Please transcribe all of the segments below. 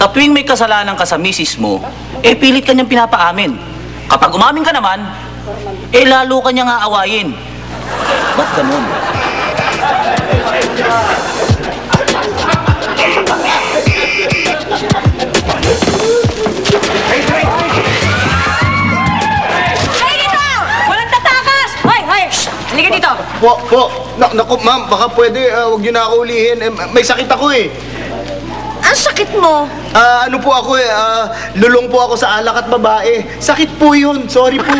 Sa tuwing may kasalanan ka sa misis mo, eh pilit ka niyang pinapaamin. Kapag umamin ka naman, eh lalo ka niyang aawayin. Ba't ganun? Halika dito! Naku, ma'am, baka pwede, huwag niyo na ako ulihin. May sakit ako eh. Ang sakit mo? Ano po ako eh, lulong po ako sa alak at babae. Sakit po yun, sorry po.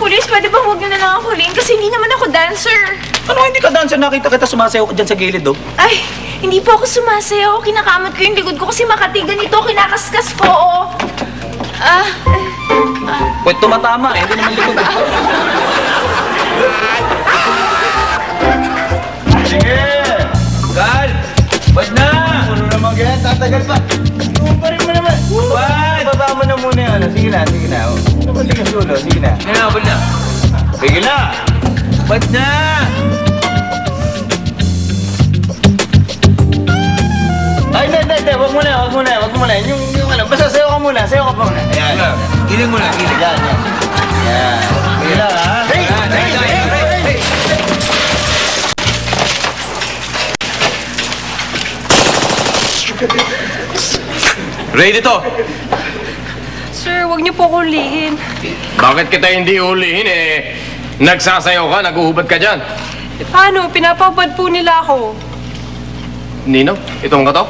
Pulis, pwede ba huwag niyo na lang ako huliin? Kasi hindi naman ako dancer. Ano, hindi ka dancer? Nakita kita sumasayaw ka dyan sa gilid, oh. Ay, hindi po ako sumasayaw. Kinakamot ko yung likod ko kasi makati ganito. Kinakaskas ko, oh. Pwede tumatama, eh. Hindi naman likod. Sige! Gal! Ba't na? Ano naman ganyan? Tatagal pa. Inumparin mo naman. Ba't? Baba mo na muna yun. Sige na, sige na. Nabalik ang dulo, sige na. Hinabal na. Sige na! Ba't na? Ay, hindi. Wag mo na. Yung ano, basta sayo ka muna. Sayo ka pa muna. Ayan. Giling mo na, giling. Yan. Sige lang, ha? Hey! Ready to? Sir, huwag niyo po ako huliin. Bakit kita hindi ulihin eh? Nagsasayaw ka, naguhubad ka dyan. Paano? Pinapabad po nila ako. Nino, itong ka to?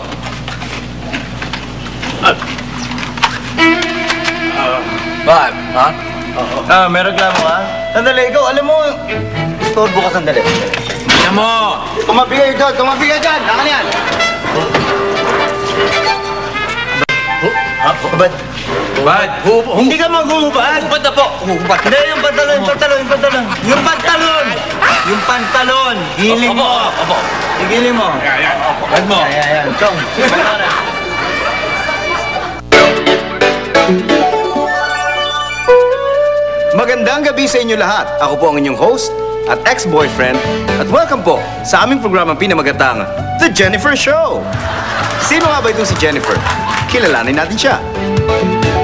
Ba't? Ha? May reklamo ka? Sandali, ikaw, alam mo, istorbo ka sandali. Tingnan mo! Tumabigay dyan! Akan yan! Hubad? Bad! Hindi ka maghuhubad! Hubad na po! Hubad. Hindi, yung pantalon! Yung pantalon! Hiling mo! Opo. Hiling mo! Bad mo! Ayan. Chong! Magandang gabi sa inyo lahat. Ako po ang inyong host at ex-boyfriend at welcome po sa aming programang pinamagatang The Jennifer Show. Sino nga ba itong si Jennifer? Kilalanin natin siya.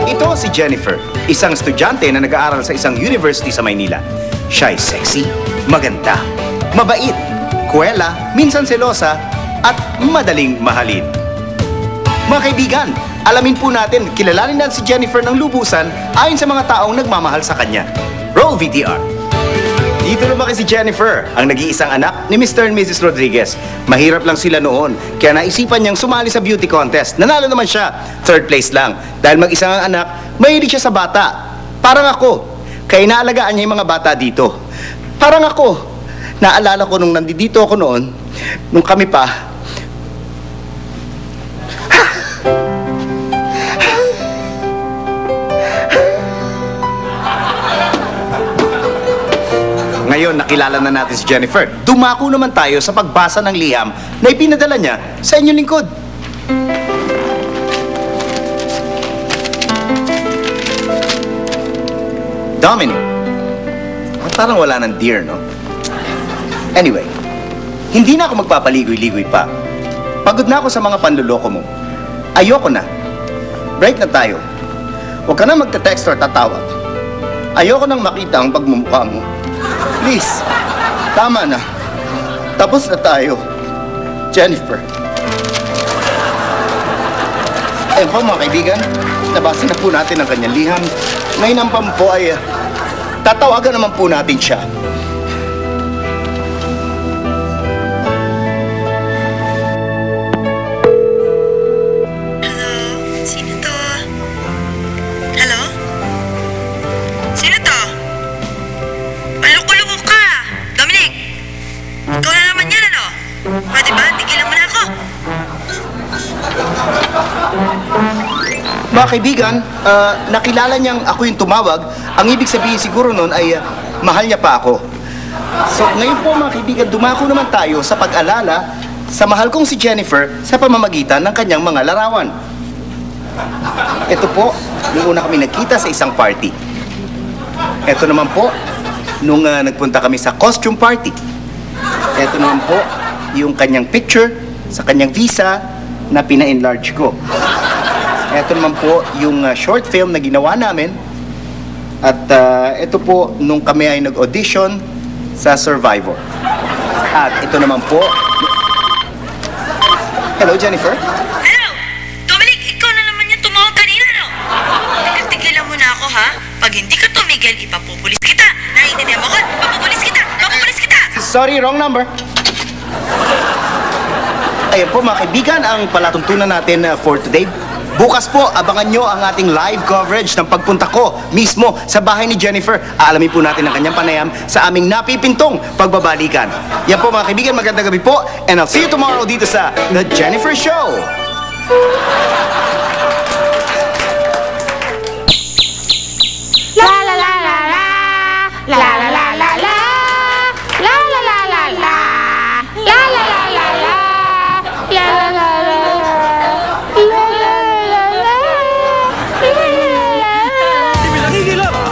Ito si Jennifer, isang estudyante na nag-aaral sa isang university sa Maynila. Siya ay sexy, maganda, mabait, kuwela, minsan selosa, at madaling mahalin. Mga kaibigan, alamin po natin, kilalanin natin si Jennifer ng lubusan ayon sa mga taong nagmamahal sa kanya. Roll VTR. Dito lumaki si Jennifer, ang nag-iisang anak ni Mr. and Mrs. Rodriguez. Mahirap lang sila noon, kaya naisipan niyang sumali sa beauty contest. Nanalo naman siya, 3rd place lang. Dahil mag-isang ang anak, mahilig siya sa bata. Parang ako, kaya inaalagaan niya yung mga bata dito. Parang ako, naalala ko nung nandito ako noon, nung kami pa, ngayon, nakilala na natin si Jennifer. Dumako naman tayo sa pagbasa ng liham na ipinadala niya sa inyong lingkod. Dominic. Parang wala ng dear, no? Anyway, hindi na ako magpapaligoy-ligoy pa. Pagod na ako sa mga panluloko mo. Ayoko na. Break na tayo. Huwag ka na magte-text or tatawag. Ayoko nang makita ang pagmumukha mo. Please, tama na. Tapos na tayo. Jennifer. Ayun po mga kaibigan, nabasa na po natin ang kanyang liham. Ngayon ang pampo ay tatawagan naman po natin siya. Mga kaibigan, nakilala niyang ako yung tumawag. Ang ibig sabihin siguro nun ay mahal niya pa ako. So ngayon po mga kaibigan, dumako naman tayo sa pag-alala sa mahal kong si Jennifer sa pamamagitan ng kanyang mga larawan. Ito po, nung una kami nagkita sa isang party. Ito naman po, nung nagpunta kami sa costume party. Ito naman po, yung kanyang picture sa kanyang visa na pina-enlarge ko. Ito naman po, yung short film na ginawa namin. At ito po, nung kami ay nag-audition sa Survivor. At ito naman po... Hello, Jennifer? Hello! Dominic, ikaw na naman yung tumawag kanina, no? Tigil-tigilan mo na ako, ha? Pag hindi ka tumigil, ipapupulis kita. Naiintindihan mo ko? Ipapupulis kita! Ipapupulis kita! Sorry, wrong number. Ayan po mga kaibigan, ang palatuntunan natin for today. Bukas po, abangan nyo ang ating live coverage ng pagpunta ko mismo sa bahay ni Jennifer. Aalamin po natin ang kanyang panayam sa aming napipintong pagbabalikan. Yan po mga kaibigan, magandang gabi po. And I'll see you tomorrow dito sa The Jennifer Show. La la la la la. La la la la la. La la la la la. La la la la la. La la la la la.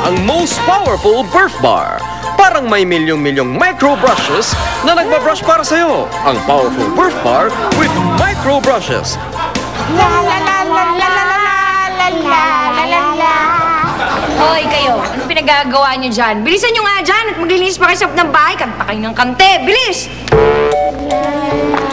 Ang most powerful birth bar. Parang may milyong-milyong micro brushes na nagbabrush para sa'yo. Ang powerful birth bar with micro brushes. La la la la la la la la la la. Hoy, kayo, ano pinagagawa niyo dyan? Bilisan niyo nga dyan at maglilinis pa kayo sa ng bahay. Kanta kayo ng kante. Bilis! La la la.